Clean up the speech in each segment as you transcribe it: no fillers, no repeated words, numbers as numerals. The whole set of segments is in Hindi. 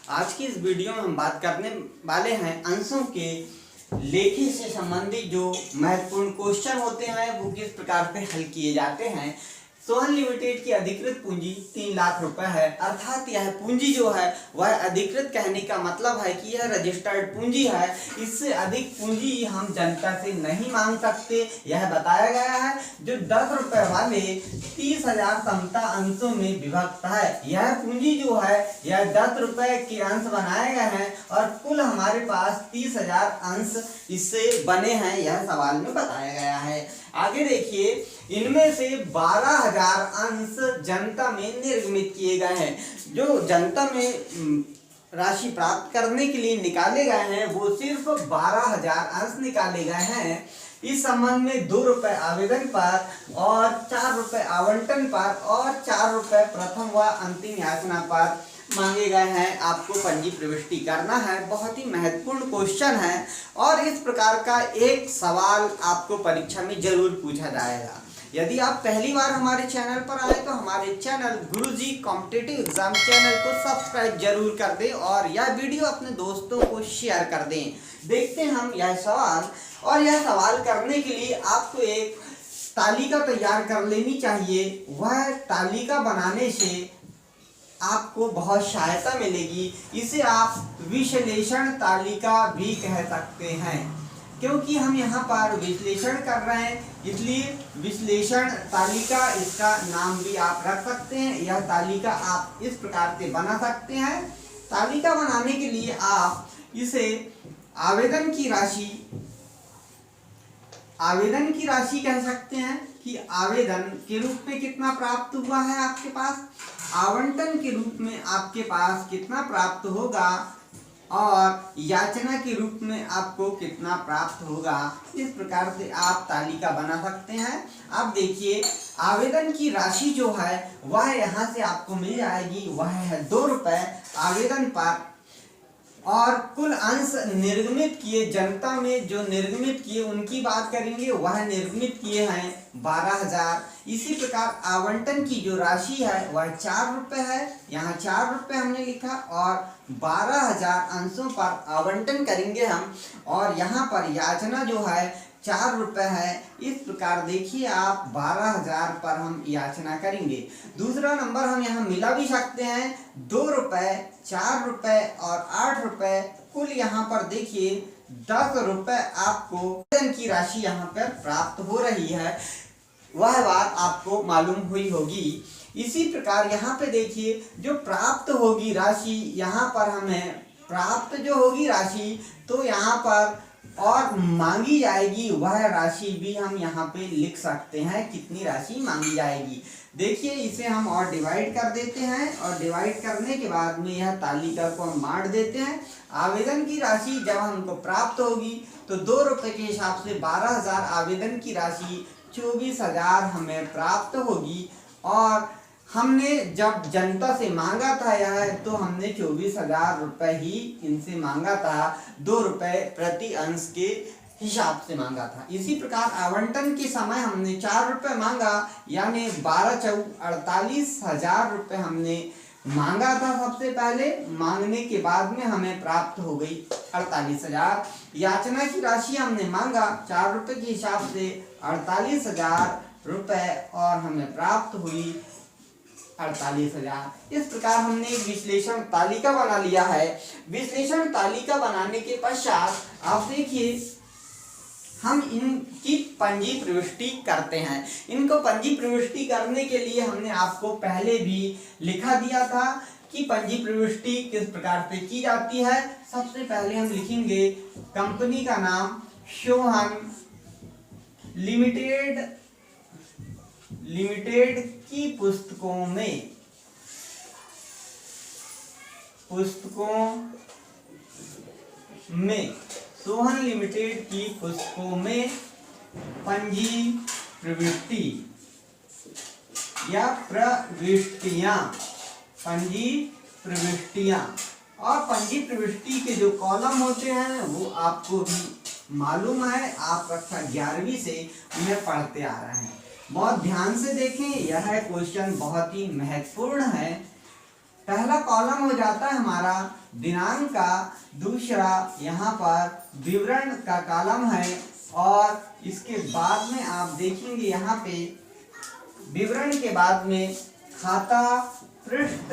आज की इस वीडियो में हम बात करने वाले हैं अंशों के लेखे से संबंधित जो महत्वपूर्ण क्वेश्चन होते हैं वो किस प्रकार से हल किए जाते हैं। सोहन लिमिटेड की अधिकृत पूंजी 3 लाख रुपए है, अर्थात यह पूंजी जो है वह अधिकृत कहने का मतलब है कि यह रजिस्टर्ड पूंजी है। इससे अधिक पूंजी हम जनता से नहीं मांग सकते, यह बताया गया है। जो 10 रुपए वाले 30,000 समता अंशों में विभक्त है। यह पूंजी जो है यह 10 रुपए के अंश बनाए गए हैं और कुल हमारे पास 30,000 अंश इससे बने हैं, यह सवाल में बताया गया है। आगे देखिए, इनमें से 12,000 अंश जनता में निर्गमित किए गए हैं। जो जनता में राशि प्राप्त करने के लिए निकाले गए हैं वो सिर्फ 12,000 अंश निकाले गए हैं। इस संबंध में 2 रुपए आवेदन पर और 4 रुपए आवंटन पर और 4 रुपए प्रथम व अंतिम याचना पर मांगे गए हैं। आपको पंजी प्रविष्टि करना है, बहुत ही महत्वपूर्ण क्वेश्चन है और इस प्रकार का एक सवाल आपको परीक्षा में जरूर पूछा जाएगा। यदि आप पहली बार हमारे चैनल पर आए तो हमारे चैनल गुरुजी कॉम्पिटिटिव एग्जाम चैनल को सब्सक्राइब जरूर कर दें और यह वीडियो अपने दोस्तों को शेयर कर दें। देखते हैं हम यह सवाल, और यह सवाल करने के लिए आपको एक तालिका तैयार कर लेनी चाहिए। वह तालिका बनाने से आपको बहुत सहायता मिलेगी। इसे आप विश्लेषण तालिका भी कह सकते हैं, क्योंकि हम यहाँ पर विश्लेषण कर रहे हैं, इसलिए विश्लेषण तालिका इसका नाम भी आप रख सकते हैं। यह तालिका आप इस प्रकार से बना सकते हैं। तालिका बनाने के लिए आप इसे आवेदन की राशि कह सकते हैं कि आवेदन के रूप में कितना प्राप्त हुआ है आपके पास, आवंटन के रूप में आपके पास कितना प्राप्त होगा और याचना के रूप में आपको कितना प्राप्त होगा। इस प्रकार से आप तालिका बना सकते हैं। अब देखिए, आवेदन की राशि जो है वह यहाँ से आपको मिल जाएगी, वह है 2 रुपए आवेदन पर, और कुल अंश निर्गमित किए जनता में जो निर्गमित किए उनकी बात करेंगे, वह निर्गमित किए हैं 12,000। इसी प्रकार आवंटन की जो राशि है वह 4 रुपए है, यहाँ 4 रुपए हमने लिखा और 12,000 अंशों पर आवंटन करेंगे हम, और यहाँ पर याचना जो है 4 रुपए है। इस प्रकार देखिए आप 12,000 पर हम याचना करेंगे। दूसरा नंबर हम यहाँ मिला भी सकते हैं, 2 रुपए, 4 रुपए और 8 रुपए, कुल यहाँ पर देखिए 10 रुपए आपको आवेदन की राशि यहाँ पर प्राप्त हो रही है। वह बात आपको मालूम हुई होगी। इसी प्रकार यहाँ पे देखिए, जो प्राप्त होगी राशि, यहाँ पर हमें प्राप्त जो होगी राशि तो यहाँ पर और मांगी जाएगी वह राशि भी हम यहाँ पे लिख सकते हैं, कितनी राशि मांगी जाएगी। देखिए, इसे हम और डिवाइड कर देते हैं और डिवाइड करने के बाद में यह तालिका को हम बांट देते हैं। आवेदन की राशि जब हमको प्राप्त होगी तो 2 रुपए के हिसाब से 12,000 आवेदन की राशि 24,000 हमें प्राप्त होगी, और हमने जब जनता से मांगा था यह तो हमने 24,000 रुपए ही इनसे मांगा था, 2 रुपए प्रति अंश के हिसाब से मांगा था। इसी प्रकार आवंटन के समय हमने 4 रुपए मांगा, यानी 48,000 रुपए हमने मांगा था सबसे पहले। मांगने के बाद में हमें प्राप्त हो गई 48,000। याचना की राशि हमने मांगा 4 रुपए के हिसाब से 48,000 रुपए और हमें प्राप्त हुई 48,000। इस प्रकार हमने एक विश्लेषण तालिका बना लिया है। विश्लेषण तालिका बनाने के पश्चात आप देखिए, हम इनकी पंजी प्रविष्टि करते हैं। इनको पंजी प्रविष्टि करने के लिए हमने आपको पहले भी लिखा दिया था कि पंजी प्रविष्टि किस प्रकार से की जाती है। सबसे पहले हम लिखेंगे कंपनी का नाम सोहन लिमिटेड की पुस्तकों में सोहन लिमिटेड की पुस्तकों में पंजी प्रविष्टि या प्रविष्टियां, पंजी प्रविष्टियां, और पंजी प्रविष्टि के जो कॉलम होते हैं वो आपको भी मालूम है, आप कक्षा 11वीं से उन्हें पढ़ते आ रहे हैं। बहुत ध्यान से देखें, यह क्वेश्चन बहुत ही महत्वपूर्ण है। पहला कॉलम हो जाता है हमारा दिनांक का, दूसरा यहाँ पर विवरण का कॉलम है, और इसके बाद में आप देखेंगे यहाँ पे विवरण के बाद में खाता पृष्ठ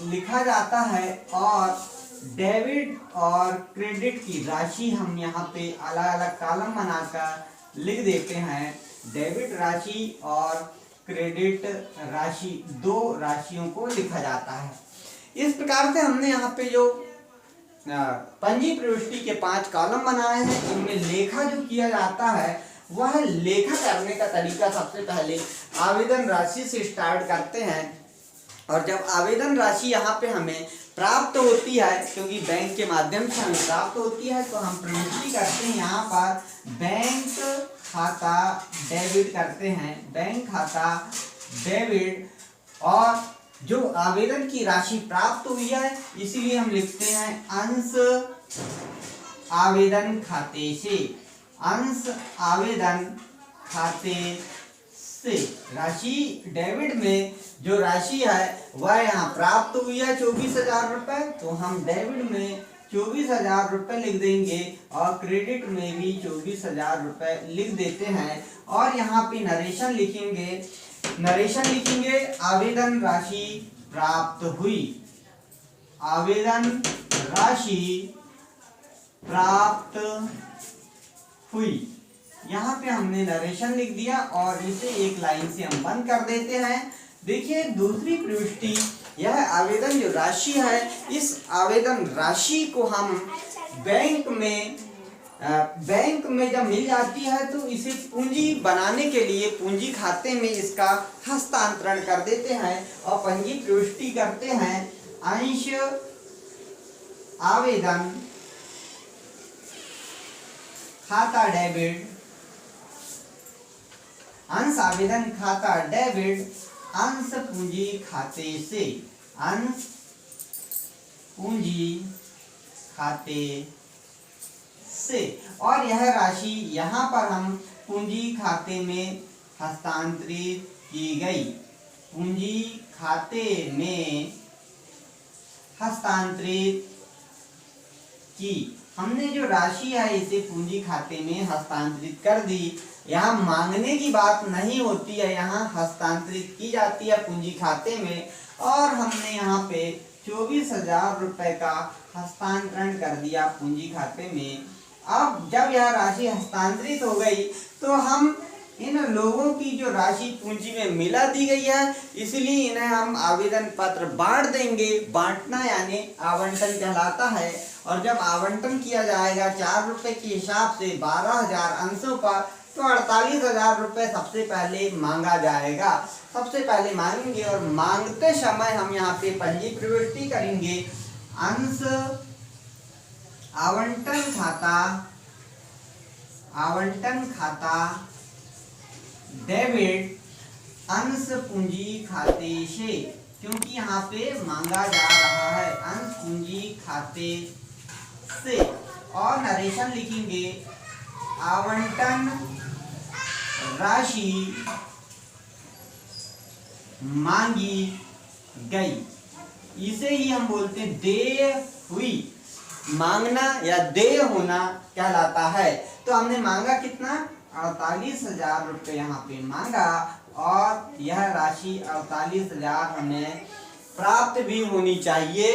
लिखा जाता है, और डेबिट और क्रेडिट की राशि हम यहाँ पे अलग अलग कॉलम बनाकर लिख देते हैं। डेबिट राशि और क्रेडिट राशि, दो राशियों को लिखा जाता है। इस प्रकार से हमने यहाँ पे जो पंजी प्रविष्टि के 5 कॉलम बनाए हैं, इनमें लेखा जो किया जाता है वह लेखा करने का तरीका सबसे पहले आवेदन राशि से स्टार्ट करते हैं। और जब आवेदन राशि यहाँ पे हमें प्राप्त होती है, क्योंकि बैंक के माध्यम से हमें प्राप्त होती है, तो हम प्रविष्टि करते हैं यहाँ पर बैंक खाता डेबिट करते हैं, बैंक खाता डेबिट। और जो आवेदन की राशि प्राप्त हुई है, इसीलिए हम लिखते हैं अंश आवेदन खाते से, अंश आवेदन खाते से। राशि डेबिट में जो राशि है वह यहाँ प्राप्त हुई है 24,000 रुपए, तो हम डेबिट में 24,000 रुपए लिख देंगे, और क्रेडिट में भी 24,000 रुपए लिख देते हैं। और यहाँ पे नरेशन लिखेंगे, नरेशन लिखेंगे आवेदन राशि प्राप्त हुई, आवेदन राशि प्राप्त हुई। यहाँ पे हमने नरेशन लिख दिया, और इसे एक लाइन से हम बंद कर देते हैं। देखिए दूसरी प्रविष्टि, यह आवेदन जो राशि है, इस आवेदन राशि को हम बैंक में जब मिल जाती है तो इसे पूंजी बनाने के लिए पूंजी खाते में इसका हस्तांतरण कर देते हैं, और पंजी प्रविष्टि करते हैं अंश आवेदन खाता डेबिट, अंश आवेदन खाता डेबिट अंश पूंजी खाते से, अंश पूंजी खाते से। और यह राशि यहाँ पर हम पूंजी खाते में हस्तांतरित की गई, पूंजी खाते में हस्तांतरित की। हमने जो राशि है इसे पूंजी खाते में हस्तांतरित कर दी। यहाँ मांगने की बात नहीं होती है, यहाँ हस्तांतरित की जाती है पूंजी खाते में। और हमने यहाँ पे 24,000 रुपए का हस्तांतरण कर दिया पूंजी खाते में। अब जब यह राशि हस्तांतरित हो गई तो हम इन लोगों की जो राशि पूंजी में मिला दी गई है, इसलिए इन्हें हम आवेदन पत्र बांट देंगे। बांटना यानी आवंटन कहलाता है। और जब आवंटन किया जाएगा 4 रुपए के हिसाब से 12,000 अंशों पर, तो 48,000 रुपए सबसे पहले मांगा जाएगा। सबसे पहले मांगेंगे, और मांगते समय हम यहाँ पे पंजी प्रविष्टि करेंगे अंश आवंटन खाता डेबिट अंश पूंजी खाते से, क्योंकि यहाँ पे मांगा जा रहा है अंश पूंजी खाते से। और नरेशन लिखेंगे आवंटन राशि मांगी गई, इसे ही हम बोलते हैं देय हुई। मांगना या देय होना कहलाता है। तो हमने मांगा कितना, 48,000 रुपए यहाँ पे मांगा, और यह राशि 48,000 हमें प्राप्त भी होनी चाहिए।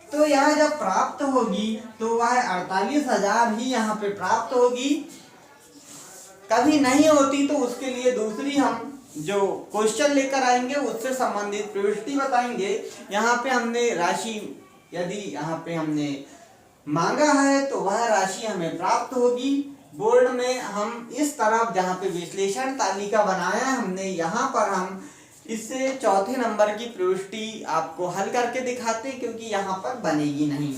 तो यह जब प्राप्त होगी तो वह 48,000 ही यहाँ पे प्राप्त होगी। कभी नहीं होती तो उसके लिए दूसरी हम जो क्वेश्चन लेकर आएंगे उससे संबंधित प्रविष्टि बताएंगे। यहाँ पे हमने राशि, यदि यहाँ पे हमने मांगा है तो वह राशि हमें प्राप्त होगी। बोर्ड में हम इस तरफ जहाँ पे विश्लेषण तालिका बनाया है हमने, यहाँ पर हम इससे चौथे नंबर की प्रविष्टि आपको हल करके दिखाते हैं, क्योंकि यहाँ पर बनेगी नहीं।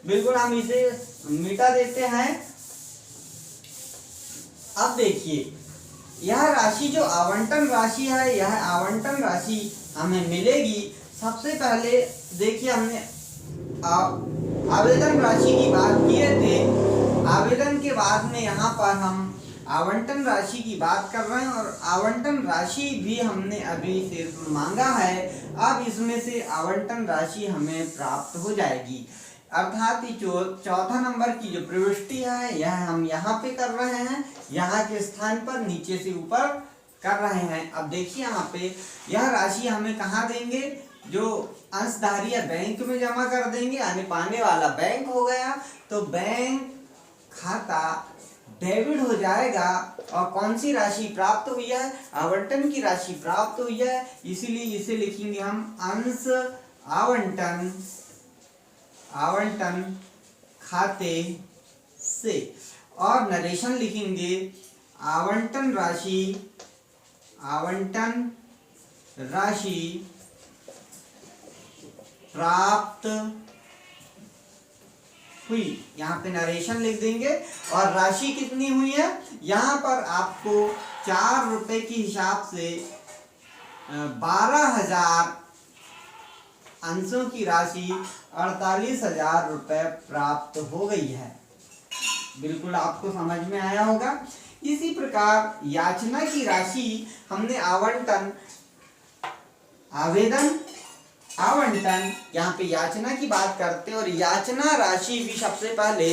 बिल्कुल हम इसे मिटा देते हैं। अब देखिए यह राशि जो आवंटन राशि है, यह आवंटन राशि हमें मिलेगी। सबसे पहले देखिए हमने आवेदन राशि की बात किए थे। आवेदन के बाद में यहाँ पर हम आवंटन राशि की बात कर रहे हैं और आवंटन राशि भी हमने अभी सिर्फ मांगा है। अब इसमें से आवंटन राशि हमें प्राप्त हो जाएगी, अर्थात चौथा नंबर की जो प्रविष्टि है यह हम यहाँ पे कर रहे हैं, यहाँ के स्थान पर नीचे से ऊपर कर रहे हैं। अब देखिए यहाँ पे यह राशि हमें कहाँ देंगे, जो अंशधारी या बैंक में जमा कर देंगे, यानी पाने वाला बैंक हो गया। तो बैंक खाता डेबिट हो जाएगा और कौन सी राशि प्राप्त हुई है, आवंटन की राशि प्राप्त हुई है, इसीलिए इसे लिखेंगे हम अंश आवंटन खाते से, और नरेशन लिखेंगे आवंटन राशि प्राप्त हुई, यहाँ पे नरेशन लिख देंगे। और राशि कितनी हुई है, यहाँ पर आपको 4 रुपए के हिसाब से 12,000 अंशों की राशि 48,000 रुपए प्राप्त हो गई है। बिल्कुल आपको समझ में आया होगा। इसी प्रकार याचना की राशि हमने आवंटन यहाँ पे याचना की बात करते हैं और याचना राशि भी सबसे पहले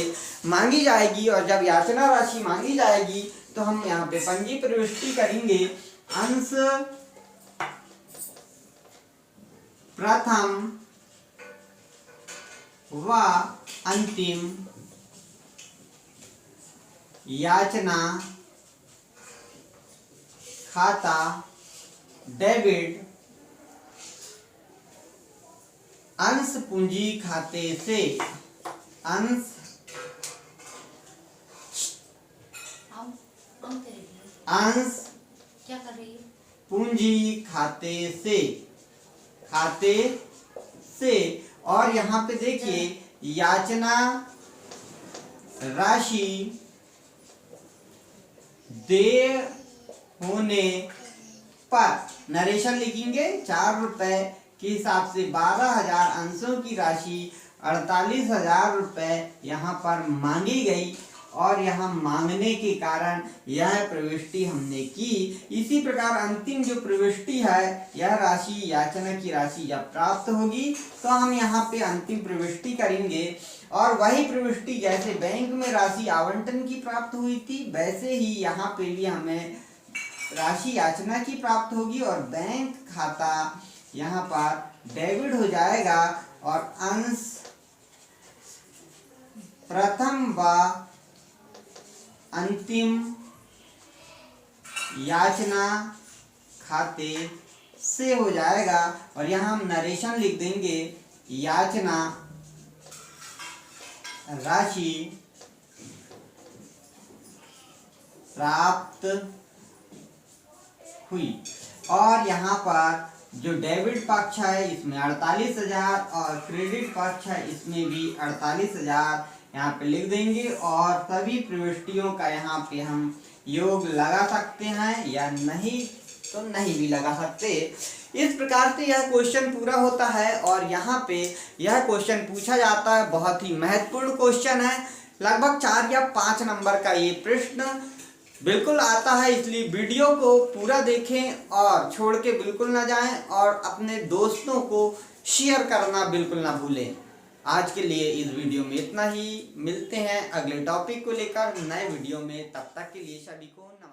मांगी जाएगी। और जब याचना राशि मांगी जाएगी तो हम यहाँ पे पंजी प्रविष्टि करेंगे, अंश प्रथम व अंतिम याचना खाता डेबिट अंश पूंजी खाते से, अंश क्या कर रही है, पूंजी खाते से। और यहाँ पे देखिए याचना राशि देय होने पर नरेशन लिखेंगे 4 रुपए के हिसाब से 12,000 अंशों की राशि 48,000 रुपए यहाँ पर मांगी गई और यहाँ मांगने के कारण यह प्रविष्टि हमने की। इसी प्रकार अंतिम जो प्रविष्टि है, यह राशि याचना की राशि जब प्राप्त होगी तो हम यहाँ पे अंतिम प्रविष्टि करेंगे। और वही प्रविष्टि जैसे बैंक में राशि आवंटन की प्राप्त हुई थी, वैसे ही यहाँ पे भी हमें राशि याचना की प्राप्त होगी और बैंक खाता यहाँ पर डेबिट हो जाएगा और अंश प्रथम व अंतिम याचना खाते से हो जाएगा। और यहाँ हम नरेशन लिख देंगे याचना राशि प्राप्त हुई। और यहाँ पर जो डेबिट पक्ष है इसमें 48,000 और क्रेडिट पक्ष है इसमें भी 48,000 यहाँ पे लिख देंगे। और सभी प्रविष्टियों का यहाँ पे हम योग लगा सकते हैं या नहीं तो नहीं भी लगा सकते। इस प्रकार से यह क्वेश्चन पूरा होता है और यहाँ पे यह क्वेश्चन पूछा जाता है। बहुत ही महत्वपूर्ण क्वेश्चन है, लगभग 4 या 5 नंबर का ये प्रश्न बिल्कुल आता है, इसलिए वीडियो को पूरा देखें और छोड़ के बिल्कुल ना जाएं और अपने दोस्तों को शेयर करना बिल्कुल ना भूलें। आज के लिए इस वीडियो में इतना ही, मिलते हैं अगले टॉपिक को लेकर नए वीडियो में, तब तक के लिए सभी को नमस्कार।